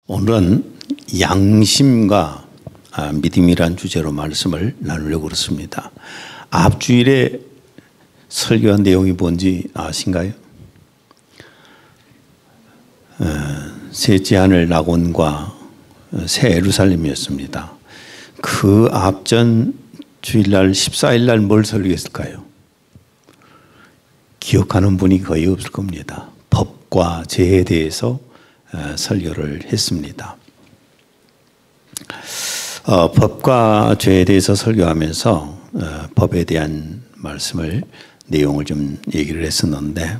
오늘은 양심과 믿음이란 주제로 말씀을 나누려고 그렇습니다. 앞주일에 설교한 내용이 뭔지 아신가요? 셋째 하늘 낙원과 새 예루살렘이었습니다. 그 앞전 주일날 14일날 뭘 설교했을까요? 기억하는 분이 거의 없을 겁니다. 법과 죄에 대해서 설교를 했습니다. 법과 죄에 대해서 설교하면서 법에 대한 내용을 좀 얘기를 했었는데,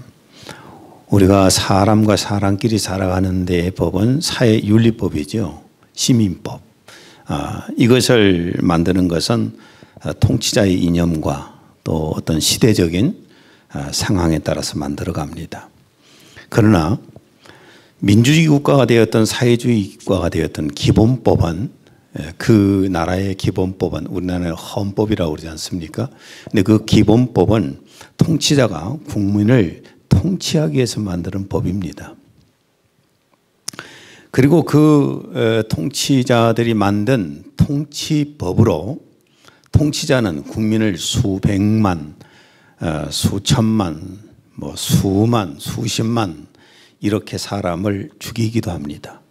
우리가 사람과 사람끼리 살아가는 데의 법은 사회윤리법이죠. 시민법. 이것을 만드는 것은 통치자의 이념과 또 어떤 시대적인 상황에 따라서 만들어 갑니다. 그러나 민주주의 국가가 되었던 사회주의 국가가 되었던 기본법은, 그 나라의 기본법은 우리나라의 헌법이라고 그러지 않습니까? 근데 그 기본법은 통치자가 국민을 통치하기 위해서 만드는 법입니다. 그리고 그 통치자들이 만든 통치법으로 통치자는 국민을 수백만, 수천만, 수만, 수십만 이렇게 사람을 죽이기도 합니다.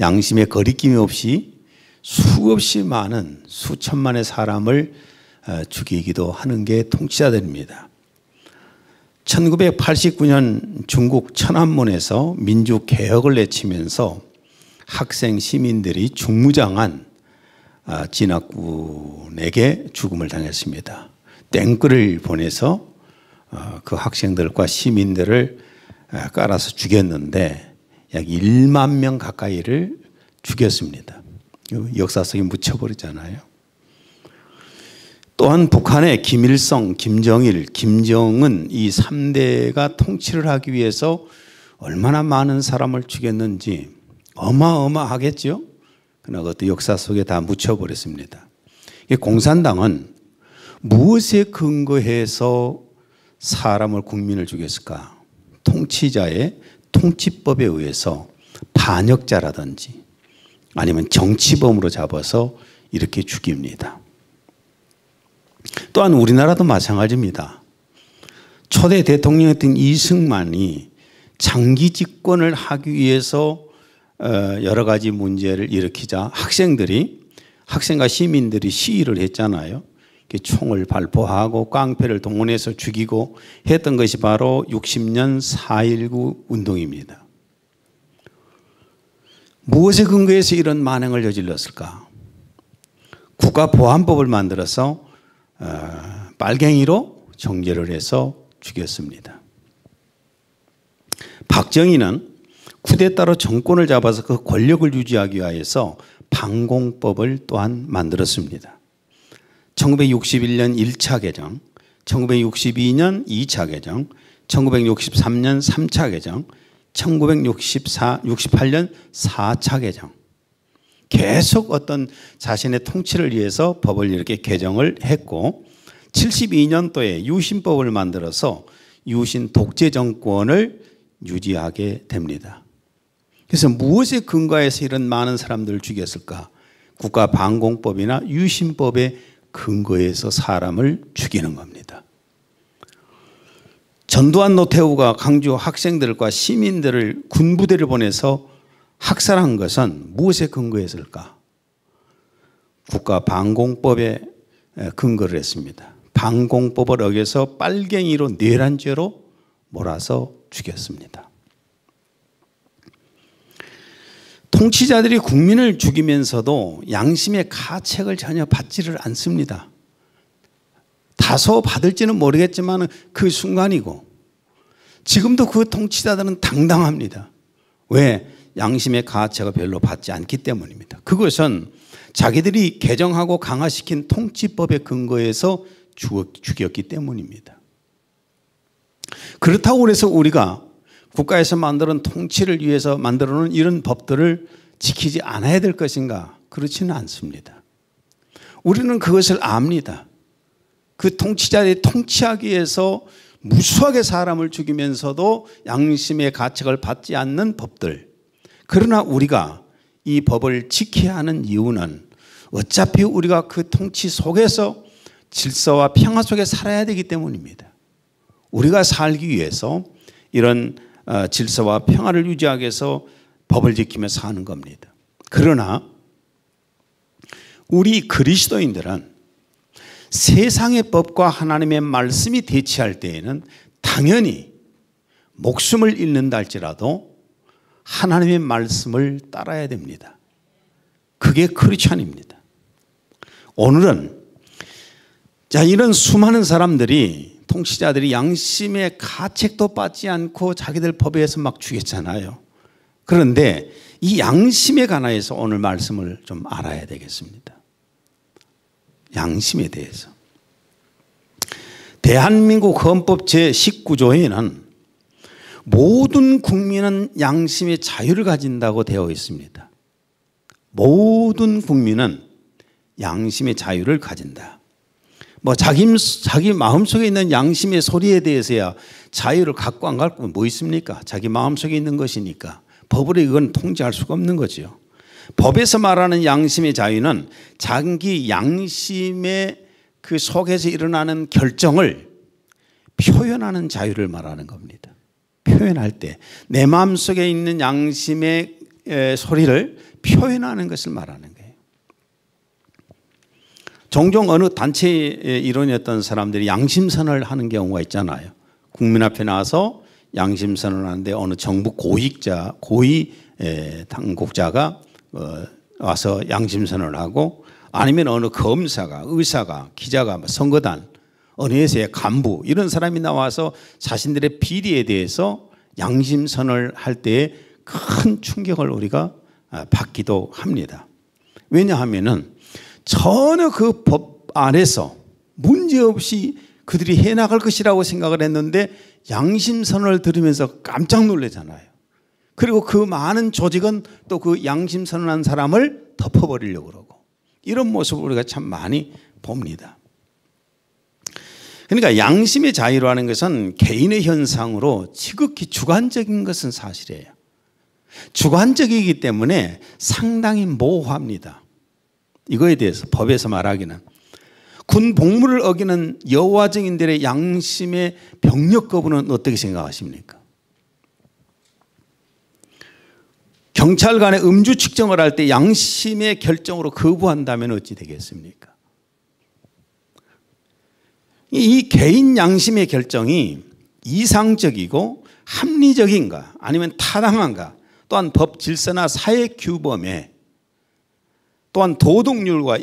양심의 거리낌이 없이 수없이 많은 수천만의 사람을 죽이기도 하는 게 통치자들입니다. 1989년 중국 천안문에서 민주개혁을 내치면서 학생 시민들이 중무장한 진학군에게 죽음을 당했습니다. 땡글을 보내서 그 학생들과 시민들을 깔아서 죽였는데 약 1만 명 가까이를 죽였습니다. 역사 속에 묻혀버리잖아요. 또한 북한의 김일성, 김정일, 김정은 이 3대가 통치를 하기 위해서 얼마나 많은 사람을 죽였는지 어마어마하겠죠. 그러나 그것도 역사 속에 다 묻혀버렸습니다. 공산당은 무엇에 근거해서 사람을, 국민을 죽였을까? 통치자의 통치법에 의해서 반역자라든지 아니면 정치범으로 잡아서 이렇게 죽입니다. 또한 우리나라도 마찬가지입니다. 초대 대통령이었던 이승만이 장기 집권을 하기 위해서 여러 가지 문제를 일으키자 학생과 시민들이 시위를 했잖아요. 총을 발포하고 깡패를 동원해서 죽이고 했던 것이 바로 60년 4.19 운동입니다. 무엇에 근거해서 이런 만행을 저질렀을까? 국가보안법을 만들어서 빨갱이로 정죄를 해서 죽였습니다. 박정희는 쿠데타로 정권을 잡아서 그 권력을 유지하기 위해서 반공법을 또한 만들었습니다. 1961년 1차 개정, 1962년 2차 개정, 1963년 3차 개정, 1968년 4차 개정. 계속 어떤 자신의 통치를 위해서 법을 이렇게 개정을 했고, 72년도에 유신법을 만들어서 유신 독재 정권을 유지하게 됩니다. 그래서 무엇에 근거해서 이런 많은 사람들을 죽였을까? 국가반공법이나 유신법에 근거해서 사람을 죽이는 겁니다. 전두환 노태우가 강주 학생들과 시민들을 군부대를 보내서 학살한 것은 무엇에 근거했을까? 국가반공법에 근거를 했습니다. 반공법을 어겨서 빨갱이로 뇌란죄로 몰아서 죽였습니다. 통치자들이 국민을 죽이면서도 양심의 가책을 전혀 받지를 않습니다. 다소 받을지는 모르겠지만 그 순간이고, 지금도 그 통치자들은 당당합니다. 왜? 양심의 가책을 별로 받지 않기 때문입니다. 그것은 자기들이 개정하고 강화시킨 통치법에 근거해서 죽였기 때문입니다. 그렇다고 해서 우리가 국가에서 만드는 통치를 위해서 만들어놓은 이런 법들을 지키지 않아야 될 것인가? 그렇지는 않습니다. 우리는 그것을 압니다. 그 통치자들이 통치하기 위해서 무수하게 사람을 죽이면서도 양심의 가책을 받지 않는 법들, 그러나 우리가 이 법을 지켜야 하는 이유는 어차피 우리가 그 통치 속에서 질서와 평화 속에 살아야 되기 때문입니다. 우리가 살기 위해서 이런 질서와 평화를 유지하기 위해서 법을 지키며 사는 겁니다. 그러나 우리 그리스도인들은 세상의 법과 하나님의 말씀이 대치할 때에는 당연히 목숨을 잃는다 할지라도 하나님의 말씀을 따라야 됩니다. 그게 크리스찬입니다. 오늘은 이런 수많은 사람들이 통치자들이 양심의 가책도 받지 않고 자기들 법에 의해서 막 죽였잖아요. 그런데 이 양심에 관해서 오늘 말씀을 좀 알아야 되겠습니다. 양심에 대해서. 대한민국 헌법 제19조에는 모든 국민은 양심의 자유를 가진다고 되어 있습니다. 모든 국민은 양심의 자유를 가진다. 자기 마음속에 있는 양심의 소리에 대해서야 자유를 갖고 안 갖고 뭐 있습니까? 자기 마음속에 있는 것이니까 법으로 이건 통제할 수가 없는 거죠. 법에서 말하는 양심의 자유는 자기 양심의 그 속에서 일어나는 결정을 표현하는 자유를 말하는 겁니다. 표현할 때 내 마음속에 있는 양심의 소리를 표현하는 것을 말하는 거예요. 종종 어느 단체의 일원이었던 사람들이 양심선언을 하는 경우가 있잖아요. 국민 앞에 나와서 양심선언을 하는데 어느 정부 고위 당국자가 와서 양심선언을 하고 아니면 어느 검사가, 의사가, 기자가, 선거단, 어느 회사의 간부 이런 사람이 나와서 자신들의 비리에 대해서 양심선언을 할 때에 큰 충격을 우리가 받기도 합니다. 왜냐하면은 전혀 그 법 안에서 문제없이 그들이 해나갈 것이라고 생각을 했는데 양심선언을 들으면서 깜짝 놀라잖아요. 그리고 그 많은 조직은 또 그 양심선언한 사람을 덮어버리려고 그러고 이런 모습을 우리가 참 많이 봅니다. 그러니까 양심의 자유라는 것은 개인의 현상으로 지극히 주관적인 것은 사실이에요. 주관적이기 때문에 상당히 모호합니다. 이거에 대해서 법에서 말하기는 군 복무를 어기는 여호와 증인들의 양심의 병력 거부는 어떻게 생각하십니까? 경찰관의 음주 측정을 할 때 양심의 결정으로 거부한다면 어찌 되겠습니까? 이 개인 양심의 결정이 이상적이고 합리적인가 아니면 타당한가 또한 법 질서나 사회 규범에 또한 도덕률과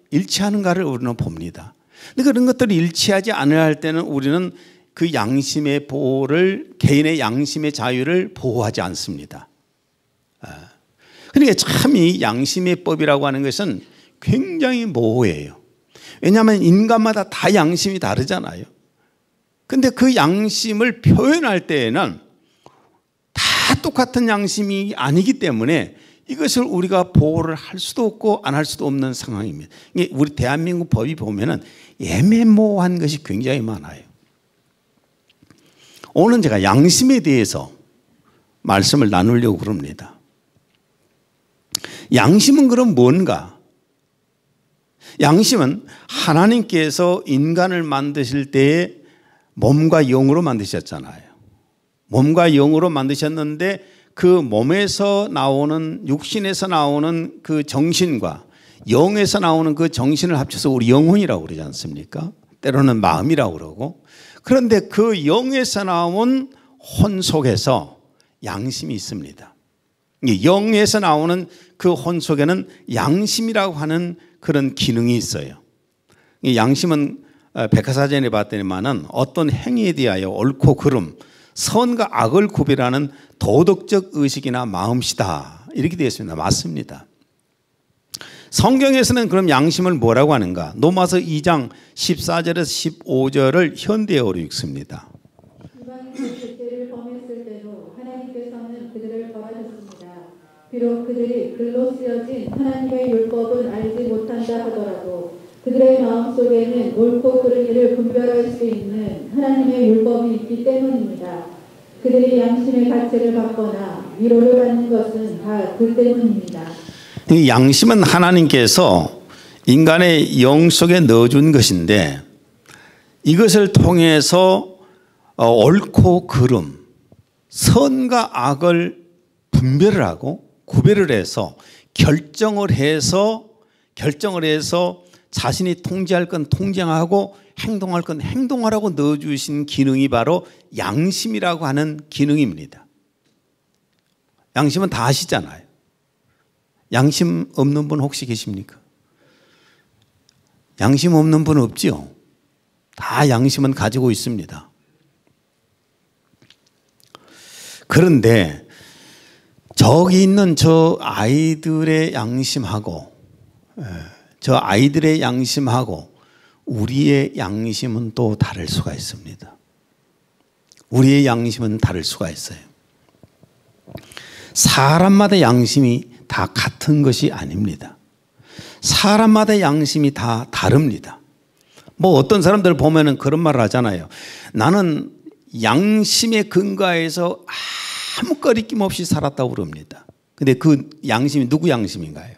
일치하는가를 우리는 봅니다. 근데 그런 것들이 일치하지 않아야 할 때는 우리는 그 양심의 보호를 개인의 양심의 자유를 보호하지 않습니다. 그러니까 참 이 양심의 법이라고 하는 것은 굉장히 모호해요. 왜냐하면 인간마다 다 양심이 다르잖아요. 그런데 그 양심을 표현할 때에는 다 똑같은 양심이 아니기 때문에 이것을 우리가 보호를 할 수도 없고 안 할 수도 없는 상황입니다. 우리 대한민국 법이 보면은 애매모호한 것이 굉장히 많아요. 오늘 제가 양심에 대해서 말씀을 나누려고 그럽니다. 양심은 그럼 뭔가? 양심은 하나님께서 인간을 만드실 때에 몸과 영으로 만드셨잖아요. 몸과 영으로 만드셨는데 그 몸에서 나오는 육신에서 나오는 그 정신과 영에서 나오는 그 정신을 합쳐서 우리 영혼이라고 그러지 않습니까? 때로는 마음이라고 그러고 그런데 그 영에서 나온 혼 속에서 양심이 있습니다. 영에서 나오는 그 혼 속에는 양심이라고 하는 그런 기능이 있어요. 이 양심은 백과사전에 봤더니만은 어떤 행위에 대하여 옳고 그름, 선과 악을 구별하는 도덕적 의식이나 마음씨다 이렇게 되어 있습니다. 맞습니다. 성경에서는 그럼 양심을 뭐라고 하는가? 로마서 2장 14절에서 15절을 현대어로 읽습니다. 이방인들 죄를 범했을 때도 하나님께서는 그들을 벌하셨습니다. 비록 그들이 글로 쓰여진 하나님의 율법은 알지 못한다 하더라도 그들의 마음속에는 옳고 그른 일을 분별할 수 있는 하나님의 율법이 있기 때문입니다. 그들이 양심의 가책을 받거나 위로를 받는 것은 다 그 때문입니다. 이 양심은 하나님께서 인간의 영 속에 넣어준 것인데 이것을 통해서 옳고 그름, 선과 악을 분별을 하고 구별을 해서 결정을 해서 자신이 통제할 건 통제하고 행동할 건 행동하라고 넣어주신 기능이 바로 양심이라고 하는 기능입니다. 양심은 다 아시잖아요. 양심 없는 분 혹시 계십니까? 양심 없는 분 없지요? 다 양심은 가지고 있습니다. 그런데 저기 있는 저 아이들의 양심하고 우리의 양심은 또 다를 수가 있습니다. 우리의 양심은 다를 수가 있어요. 사람마다 양심이 다 같은 것이 아닙니다. 사람마다 양심이 다 다릅니다. 뭐 어떤 사람들 보면은 그런 말을 하잖아요. 나는 양심에 근거해서 아무 거리낌 없이 살았다고 그럽니다. 근데 그 양심이 누구 양심인가요?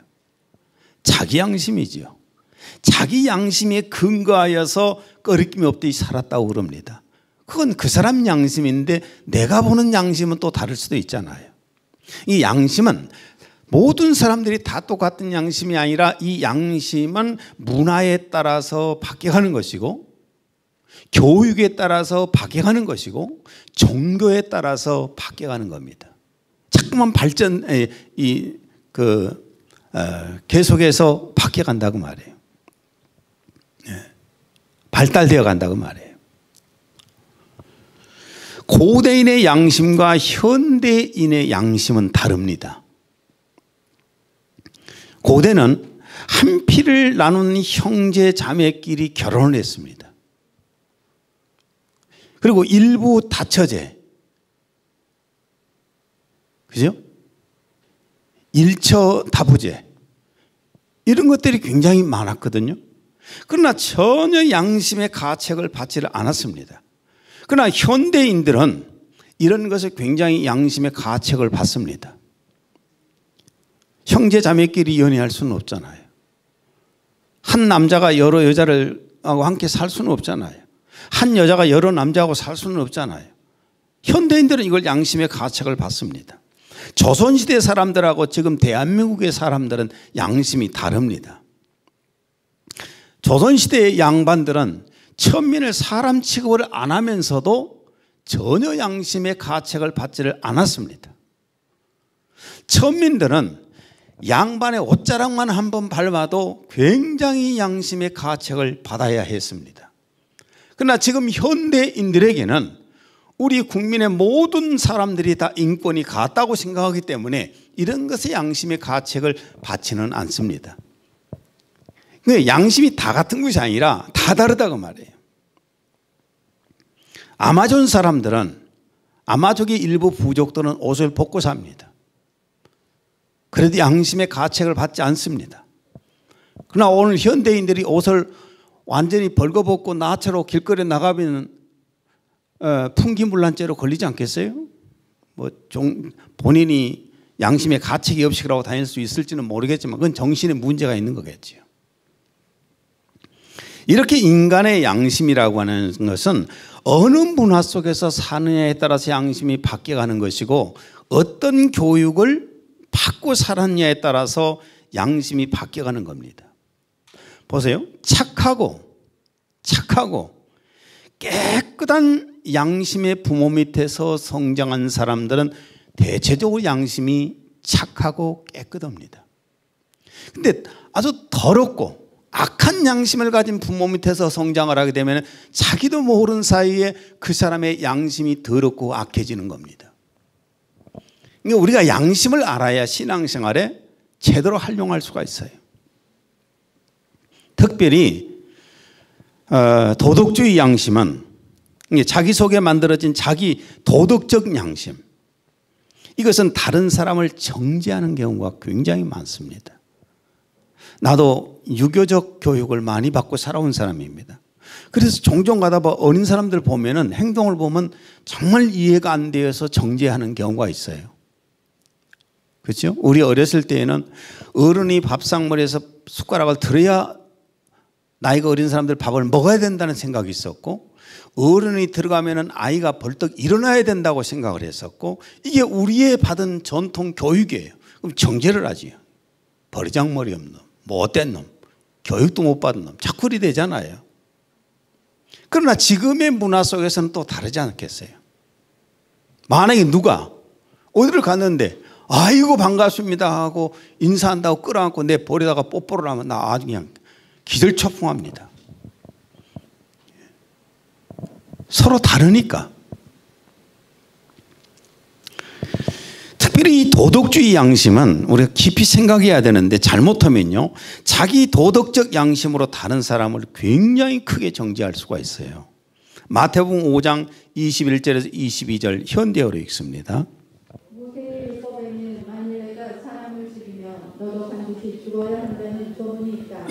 자기 양심이지요. 자기 양심에 근거하여서 거리낌이 없듯이 살았다고 그럽니다. 그건 그 사람 양심인데 내가 보는 양심은 또 다를 수도 있잖아요. 이 양심은 모든 사람들이 다 똑같은 양심이 아니라 이 양심은 문화에 따라서 바뀌어가는 것이고 교육에 따라서 바뀌어가는 것이고 종교에 따라서 바뀌어가는 겁니다. 자꾸만 계속해서 바뀌어간다고 말해요. 발달되어 간다고 말해요. 고대인의 양심과 현대인의 양심은 다릅니다. 고대는 한 피를 나눈 형제 자매끼리 결혼을 했습니다. 그리고 일부 다처제, 그죠? 일처다부제 이런 것들이 굉장히 많았거든요. 그러나 전혀 양심의 가책을 받지를 않았습니다. 그러나 현대인들은 이런 것에 굉장히 양심의 가책을 받습니다. 형제 자매끼리 연애할 수는 없잖아요. 한 남자가 여러 여자를 하고 함께 살 수는 없잖아요. 한 여자가 여러 남자하고 살 수는 없잖아요. 현대인들은 이걸 양심의 가책을 받습니다. 조선시대 사람들하고 지금 대한민국의 사람들은 양심이 다릅니다. 조선시대의 양반들은 천민을 사람 취급을 안 하면서도 전혀 양심의 가책을 받지를 않았습니다. 천민들은 양반의 옷자락만 한번 밟아도 굉장히 양심의 가책을 받아야 했습니다. 그러나 지금 현대인들에게는 우리 국민의 모든 사람들이 다 인권이 같다고 생각하기 때문에 이런 것에 양심의 가책을 받지는 않습니다. 양심이 다 같은 것이 아니라 다 다르다고 말해요. 아마존 사람들은, 아마족의 일부 부족들은 옷을 벗고 삽니다. 그래도 양심의 가책을 받지 않습니다. 그러나 오늘 현대인들이 옷을 완전히 벌거벗고 나처럼 길거리에 나가면 풍기물란죄로 걸리지 않겠어요? 본인이 양심의 가책이 없이 그러고 다닐 수 있을지는 모르겠지만 그건 정신에 문제가 있는 거겠죠. 이렇게 인간의 양심이라고 하는 것은 어느 문화 속에서 사느냐에 따라서 양심이 바뀌어가는 것이고 어떤 교육을 받고 살았냐에 따라서 양심이 바뀌어가는 겁니다. 보세요. 착하고 깨끗한 양심의 부모 밑에서 성장한 사람들은 대체적으로 양심이 착하고 깨끗합니다. 근데 아주 더럽고 악한 양심을 가진 부모 밑에서 성장을 하게 되면 자기도 모르는 사이에 그 사람의 양심이 더럽고 악해지는 겁니다. 그러니까 우리가 양심을 알아야 신앙생활에 제대로 활용할 수가 있어요. 특별히 도덕주의 양심은 자기 속에 만들어진 자기 도덕적 양심, 이것은 다른 사람을 정죄하는 경우가 굉장히 많습니다. 나도 유교적 교육을 많이 받고 살아온 사람입니다. 그래서 종종 가다 어린 사람들 보면은 행동을 보면 정말 이해가 안 되어서 정죄하는 경우가 있어요. 그렇죠? 우리 어렸을 때에는 어른이 밥상머리에서 숟가락을 들어야 나이가 어린 사람들 밥을 먹어야 된다는 생각이 있었고, 어른이 들어가면은 아이가 벌떡 일어나야 된다고 생각을 했었고, 이게 우리의 받은 전통 교육이에요. 그럼 정죄를 하지요. 버리장머리 없는 놈, 못된 놈, 교육도 못 받은 놈, 자꾸 이리 되잖아요. 그러나 지금의 문화 속에서는 또 다르지 않겠어요? 만약에 누가 어디를 갔는데 아이고 반갑습니다 하고 인사한다고 끌어안고 내 볼에다가 뽀뽀를 하면 나 아주 그냥 기절초풍합니다. 서로 다르니까. 특별히 이 도덕주의 양심은 우리가 깊이 생각해야 되는데, 잘못하면요 자기 도덕적 양심으로 다른 사람을 굉장히 크게 정죄할 수가 있어요. 마태복음 5장 21절에서 22절 현대어로 읽습니다. 모세의 율법에는 만일 내가 사람을 죽이면 너도 반드시 죽어야 한다는 조문이 있다.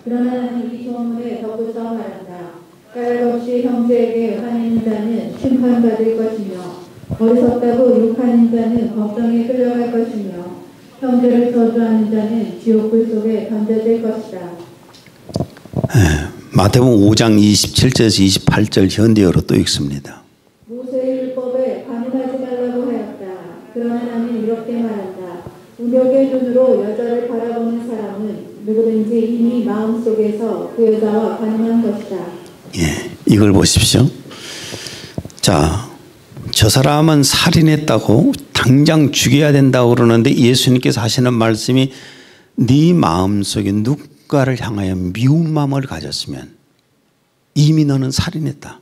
그러나 나는 이 조문에 덧붙여 말한다. 까닭 없이 형제에게 화내는 자는 심판받을 것이며 어리석다고 욕하는 자는 법정에 끌려갈 것이며 형제를 저주하는 자는 지옥불 속에 던져질 것이다. 마태복음 5장 27절에서 28절 현대어로 또 읽습니다. 모세의 율법에 반응하지 말라고 하였다. 그러나 나는 이렇게 말한다. 우력의 눈으로 여자를 바라보는 사람은 누구든지 이미 마음속에서 그 여자와 반응한 것이다. 예, 이걸 보십시오. 자, 저 사람은 살인했다고 당장 죽여야 된다고 그러는데 예수님께서 하시는 말씀이 네 마음속에 누군가를 향하여 미운 마음을 가졌으면 이미 너는 살인했다.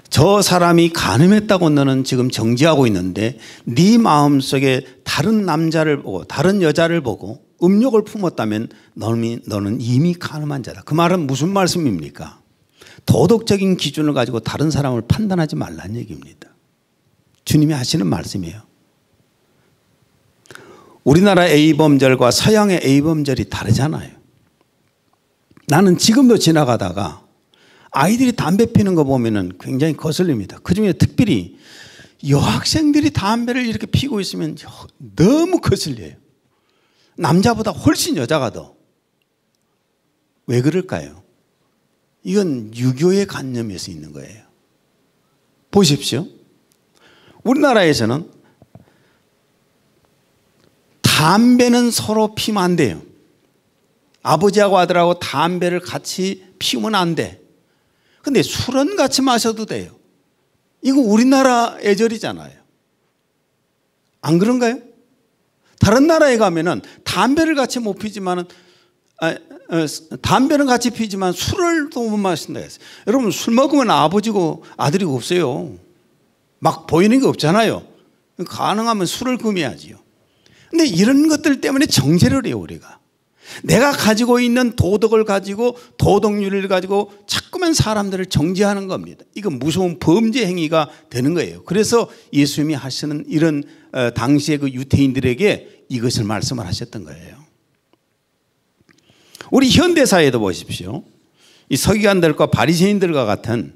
저 사람이 간음했다고 너는 지금 정죄하고 있는데 네 마음속에 다른 남자를 보고 다른 여자를 보고 음욕을 품었다면 너는 이미 간음한 자다. 그 말은 무슨 말씀입니까? 도덕적인 기준을 가지고 다른 사람을 판단하지 말라는 얘기입니다. 주님이 하시는 말씀이에요. 우리나라 A범절과 서양의 A범절이 다르잖아요. 나는 지금도 지나가다가 아이들이 담배 피는 거 보면은 굉장히 거슬립니다. 그중에 특별히 여학생들이 담배를 이렇게 피고 있으면 너무 거슬려요. 남자보다 훨씬 여자가 더. 왜 그럴까요? 이건 유교의 관념에서 있는 거예요. 보십시오. 우리나라에서는 담배는 서로 피면 안 돼요. 아버지하고 아들하고 담배를 같이 피우면 안 돼. 근데 술은 같이 마셔도 돼요. 이거 우리나라 예절이잖아요. 안 그런가요? 다른 나라에 가면은 담배를 같이 못 피지만은 담배는 같이 피지만 술을 또 못 마신다 했어요. 여러분 술 먹으면 아버지고 아들이고 없어요. 막 보이는 게 없잖아요. 가능하면 술을 금해야지요. 근데 이런 것들 때문에 정죄를 해요. 우리가 내가 가지고 있는 도덕을 가지고 도덕률을 가지고 자꾸만 사람들을 정죄하는 겁니다. 이건 무서운 범죄 행위가 되는 거예요. 그래서 예수님이 하시는 이런 당시의 그 유태인들에게 이것을 말씀을 하셨던 거예요. 우리 현대사회도 보십시오. 이 서기관들과 바리새인들과 같은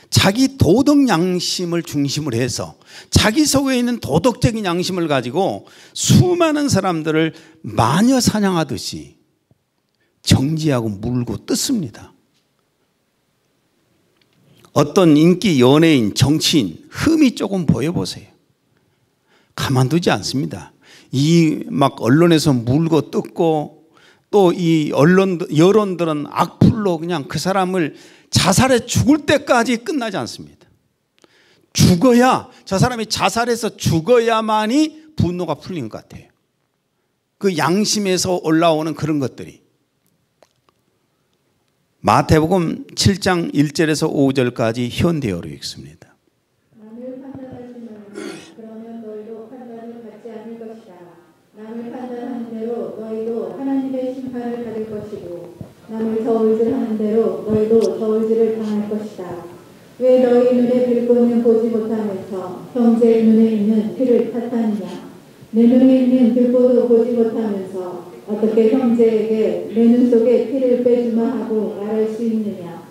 자기 도덕 양심을 중심으로 해서 자기 속에 있는 도덕적인 양심을 가지고 수많은 사람들을 마녀 사냥하듯이 정지하고 물고 뜯습니다. 어떤 인기 연예인, 정치인 흠이 조금 보여보세요. 가만두지 않습니다. 이 막 언론에서 물고 뜯고 또 이 여론들은 악플로 그냥 그 사람을 자살해 죽을 때까지 끝나지 않습니다. 죽어야, 저 사람이 자살해서 죽어야만이 분노가 풀린 것 같아요. 그 양심에서 올라오는 그런 것들이. 마태복음 7장 1절에서 5절까지 현대어로 읽습니다. 남을 판단하지 말고 그러면 너희도 판단을 받지 않을 것이다. 남을 판단하는 대로 너희도 하나님의 심판을 받을 것이고 남을 저울질하는 대로 너희도 저울질을 당할 것이다. 왜 너희 눈에 들보는 보지 못하면서 형제의 눈에 있는 피를 탓하느냐. 내 눈에 있는 들보도 보지 못하면서 어떻게 형제에게 내 눈 속에 피를 빼주마 하고 말할 수 있느냐.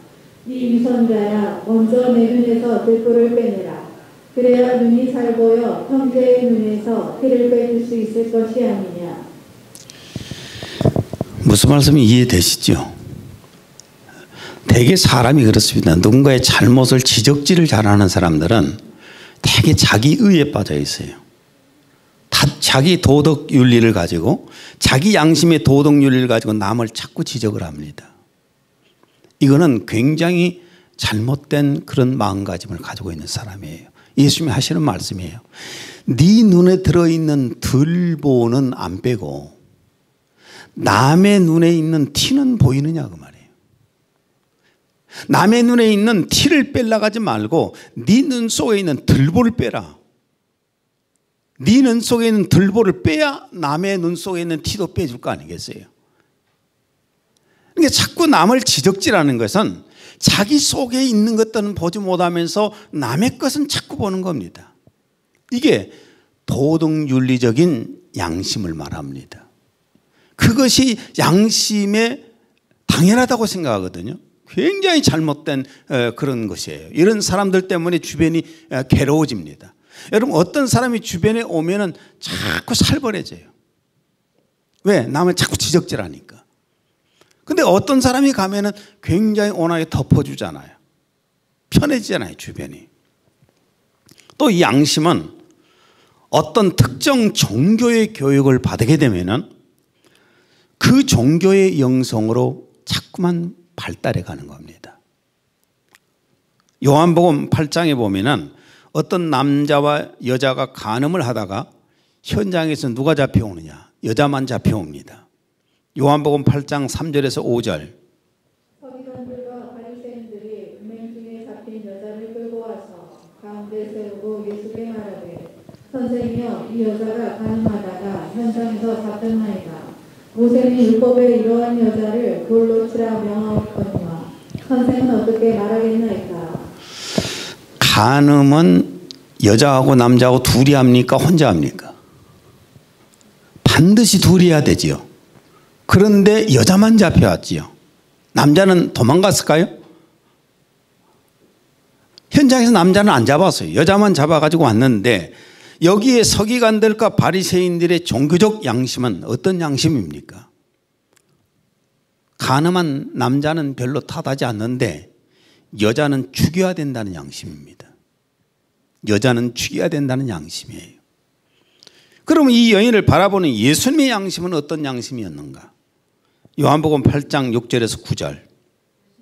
이 위선자야, 먼저 내 눈에서 들보를 빼내라. 그래야 눈이 잘 보여 형제의 눈에서 티를 빼줄 수 있을 것이 아니냐. 무슨 말씀이 이해되시죠? 대개 사람이 그렇습니다. 누군가의 잘못을 지적질을 잘하는 사람들은 대개 자기의에 빠져 있어요. 자기 도덕 윤리를 가지고 자기 양심의 도덕 윤리를 가지고 남을 자꾸 지적을 합니다. 이거는 굉장히 잘못된 그런 마음가짐을 가지고 있는 사람이에요. 예수님이 하시는 말씀이에요. 네 눈에 들어있는 들보는 안 빼고 남의 눈에 있는 티는 보이느냐 그 말이에요. 남의 눈에 있는 티를 빼려고 하지 말고 네 눈 속에 있는 들보를 빼라. 네 눈 속에 있는 들보를 빼야 남의 눈 속에 있는 티도 빼줄 거 아니겠어요. 그러니까 자꾸 남을 지적질하는 것은 자기 속에 있는 것들은 보지 못하면서 남의 것은 자꾸 보는 겁니다. 이게 도덕윤리적인 양심을 말합니다. 그것이 양심에 당연하다고 생각하거든요. 굉장히 잘못된 그런 것이에요. 이런 사람들 때문에 주변이 괴로워집니다. 여러분 어떤 사람이 주변에 오면은 자꾸 살벌해져요. 왜? 남을 자꾸 지적질하니까. 근데 어떤 사람이 가면은 굉장히 온화하게 덮어주잖아요. 편해지잖아요, 주변이. 또 이 양심은 어떤 특정 종교의 교육을 받게 되면은 그 종교의 영성으로 자꾸만 발달해 가는 겁니다. 요한복음 8장에 보면은 어떤 남자와 여자가 간음을 하다가 현장에서 누가 잡혀오느냐? 여자만 잡혀옵니다. 요한복음 8장 3절에서 5절. 서기관들과 바리새인들이 은행 중에 잡힌 여자를 끌고 와서 가운데 세우고 예수께 말하되 선생이여 이 여자가 간음하다가 현장에서 잡혔나이다. 모세는 율법에 이러한 여자를 돌로 치라 명하였거니와 선생은 어떻게 말하겠나이까. 간음은 여자하고 남자하고 둘이 합니까? 혼자 합니까? 반드시 둘이 해야 되지요. 그런데 여자만 잡혀왔지요. 남자는 도망갔을까요? 현장에서 남자는 안 잡았어요. 여자만 잡아가지고 왔는데 여기에 서기관들과 바리새인들의 종교적 양심은 어떤 양심입니까? 간음한 남자는 별로 탓하지 않는데 여자는 죽여야 된다는 양심입니다. 여자는 죽여야 된다는 양심이에요. 그럼 이 여인을 바라보는 예수님의 양심은 어떤 양심이었는가? 요한복음 8장 6절에서 9절.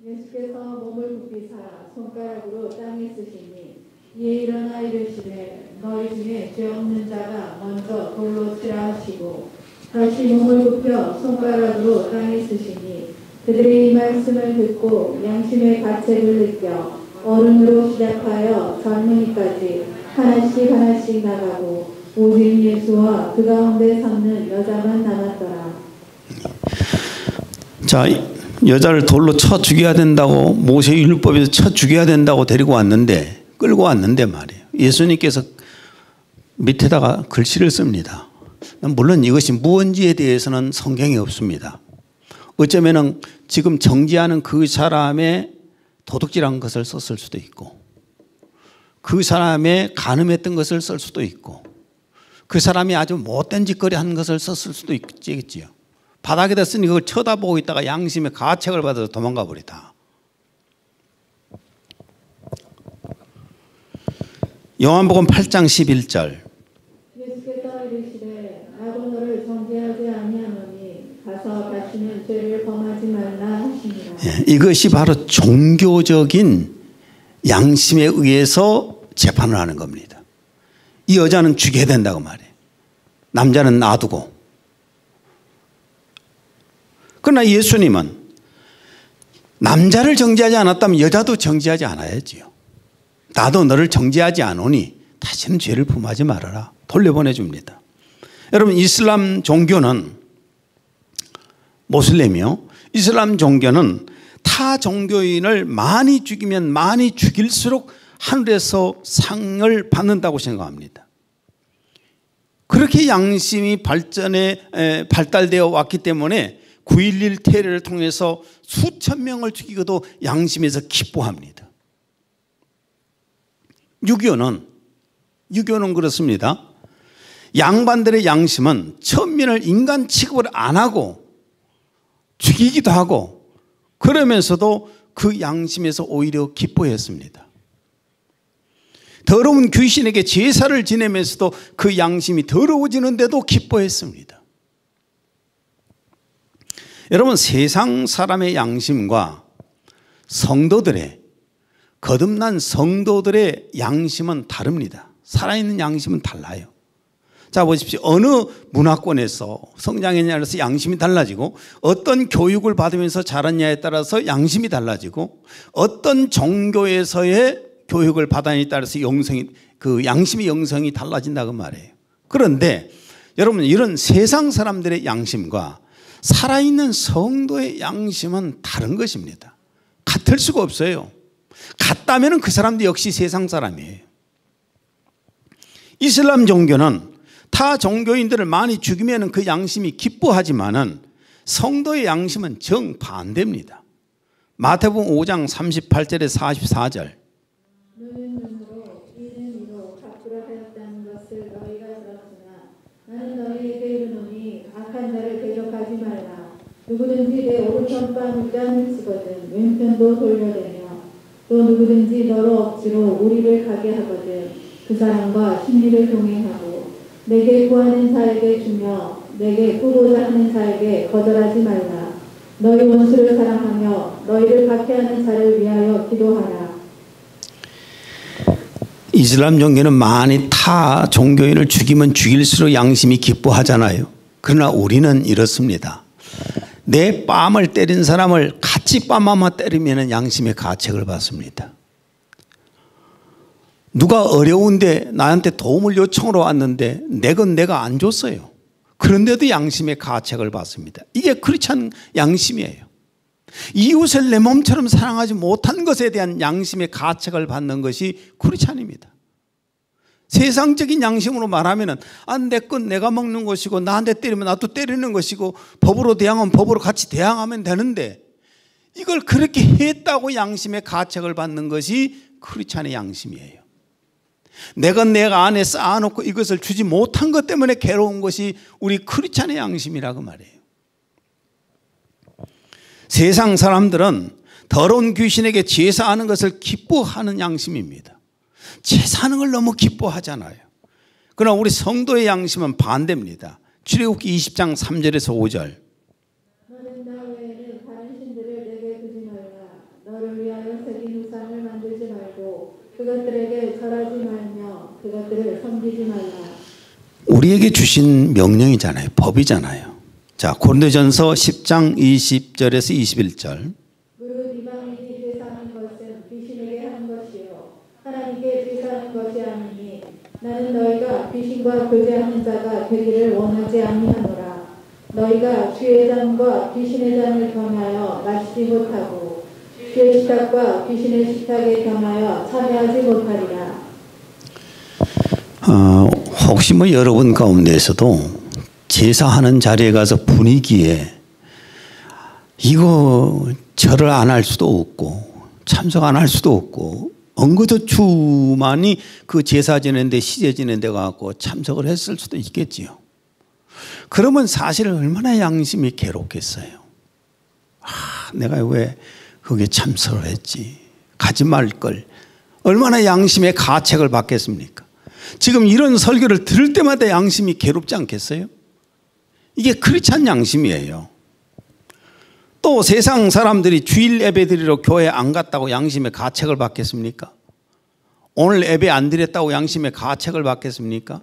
예수께서 몸을 굽히사 손가락으로 땅에 쓰시니 이에 일어나 이르시되 너희 중에 죄 없는 자가 먼저 돌로 치라 하시고 다시 몸을 굽혀 손가락으로 땅에 쓰시니 그들이 이 말씀을 듣고 양심의 가책을 느껴 어른으로 시작하여 젊은이까지 하나씩 하나씩 나가고 오직 예수와 그 가운데 섰는 여자만 남았더라. 자, 여자를 돌로 쳐 죽여야 된다고 모세 율법에서 쳐 죽여야 된다고 데리고 왔는데 끌고 왔는데 말이에요. 예수님께서 밑에다가 글씨를 씁니다. 물론 이것이 무언지에 대해서는 성경에 없습니다. 어쩌면은 지금 정지하는 그 사람의 도둑질한 것을 썼을 수도 있고 그 사람의 간음했던 것을 쓸 수도 있고 그 사람이 아주 못된 짓거리 한 것을 썼을 수도 있겠지요. 바닥에다 쓰니 그걸 쳐다보고 있다가 양심의 가책을 받아서 도망가 버리다. 요한복음 8장 11절. 예수께서 이르시되 나도 너를 정죄하지 아니하노니 가서 다시는 죄를 범하지 말라 하시니라. 이것이 바로 종교적인 양심에 의해서 재판을 하는 겁니다. 이 여자는 죽여야 된다고 말해요. 남자는 놔두고. 그러나 예수님은 남자를 정죄하지 않았다면 여자도 정죄하지 않아야지요. 나도 너를 정죄하지 않으니 다시는 죄를 범하지 말아라. 돌려보내줍니다. 여러분 이슬람 종교는 모슬렘이요. 이슬람 종교는 타 종교인을 많이 죽이면 많이 죽일수록 하늘에서 상을 받는다고 생각합니다. 그렇게 양심이 발달되어 왔기 때문에 9.11 테러를 통해서 수천 명을 죽이고도 양심에서 기뻐합니다. 6.25는 유교는 그렇습니다. 양반들의 양심은 천민을 인간 취급을 안 하고 죽이기도 하고 그러면서도 그 양심에서 오히려 기뻐했습니다. 더러운 귀신에게 제사를 지내면서도 그 양심이 더러워지는데도 기뻐했습니다. 여러분, 세상 사람의 양심과 성도들의, 거듭난 성도들의 양심은 다릅니다. 살아있는 양심은 달라요. 자, 보십시오. 어느 문화권에서 성장했냐에 따라서 양심이 달라지고, 어떤 교육을 받으면서 자랐냐에 따라서 양심이 달라지고, 어떤 종교에서의 교육을 받았냐에 따라서 그 양심의 영성이 달라진다고 말해요. 그런데 여러분, 이런 세상 사람들의 양심과 살아있는 성도의 양심은 다른 것입니다. 같을 수가 없어요. 같다면 그 사람도 역시 세상 사람이에요. 이슬람 종교는 타 종교인들을 많이 죽이면 그 양심이 기뻐하지만은 성도의 양심은 정반대입니다. 마태복음 5장 38절에 44절. 너는 눈으로 이는 이로 갚으라 하였다는 것을 너희가 들었으나 나는 너희에게 이르노니 악한 자를 대적하지 말라. 누구든지 내 오른편과 문간을 치거든 왼편도 돌려대며 또 누구든지 너로 억지로 우리를 가게 하거든 그 사람과 심리를 동행하고 내게 구하는 자에게 주며 내게 꾸고자 하는 자에게 거절하지 말라. 너희 원수를 사랑하며 너희를 박해하는 자를 위하여 기도하라. 이슬람 종교는 많이 타 종교인을 죽이면 죽일수록 양심이 기뻐하잖아요. 그러나 우리는 이렇습니다. 내 뺨을 때린 사람을 같이 뺨 한번 때리면 양심의 가책을 받습니다. 누가 어려운데 나한테 도움을 요청으로 왔는데 내가 안 줬어요. 그런데도 양심의 가책을 받습니다. 이게 크리스찬 양심이에요. 이웃을 내 몸처럼 사랑하지 못한 것에 대한 양심의 가책을 받는 것이 크리스찬입니다. 세상적인 양심으로 말하면 내 건 내가 먹는 것이고 나한테 때리면 나도 때리는 것이고 법으로 대항하면 법으로 같이 대항하면 되는데 이걸 그렇게 했다고 양심의 가책을 받는 것이 크리스찬의 양심이에요. 내가 안에 쌓아놓고 이것을 주지 못한 것 때문에 괴로운 것이 우리 크리스찬의 양심이라고 말해요. 세상 사람들은 더러운 귀신에게 제사하는 것을 기뻐하는 양심입니다. 제사하는 걸 너무 기뻐하잖아요. 그러나 우리 성도의 양심은 반대입니다. 출애굽기 20장 3절에서 5절. 너는 나 외에는 다른 신들을 내게 두지 말라. 너를 위하여 새긴 우상을 만들지 말고 그것들에게 절하지 말며 그것들을 섬기지 말라. 우리에게 주신 명령이잖아요. 법이잖아요. 자, 고린도전서 10장 20절에서 21절. 무릇 이방인이 제사하는 것은 귀신에게 하는 것이요 하나님께 제사하는 것이 아니니 나는 너희가 귀신과 교제하는 자가 되기를 원하지 아니하노라. 너희가 주의 잔과 귀신의 잔을 겸하여 마시지 못하고 주의 식탁과 귀신의 식탁에 겸하여 참여하지 못하리라. 혹시 여러분 가운데에서도 제사하는 자리에 가서 분위기에 이거 절을 안 할 수도 없고 참석 안 할 수도 없고 엉거저추만이 그 제사 지내는데 시제 지내는데 가고 참석을 했을 수도 있겠지요. 그러면 사실 얼마나 양심이 괴롭겠어요. 내가 왜 거기에 참석을 했지, 가지 말 걸. 얼마나 양심의 가책을 받겠습니까? 지금 이런 설교를 들을 때마다 양심이 괴롭지 않겠어요? 이게 크리스찬 양심이에요. 또 세상 사람들이 주일 예배드리러 교회 안 갔다고 양심의 가책을 받겠습니까? 오늘 예배 안 드렸다고 양심의 가책을 받겠습니까?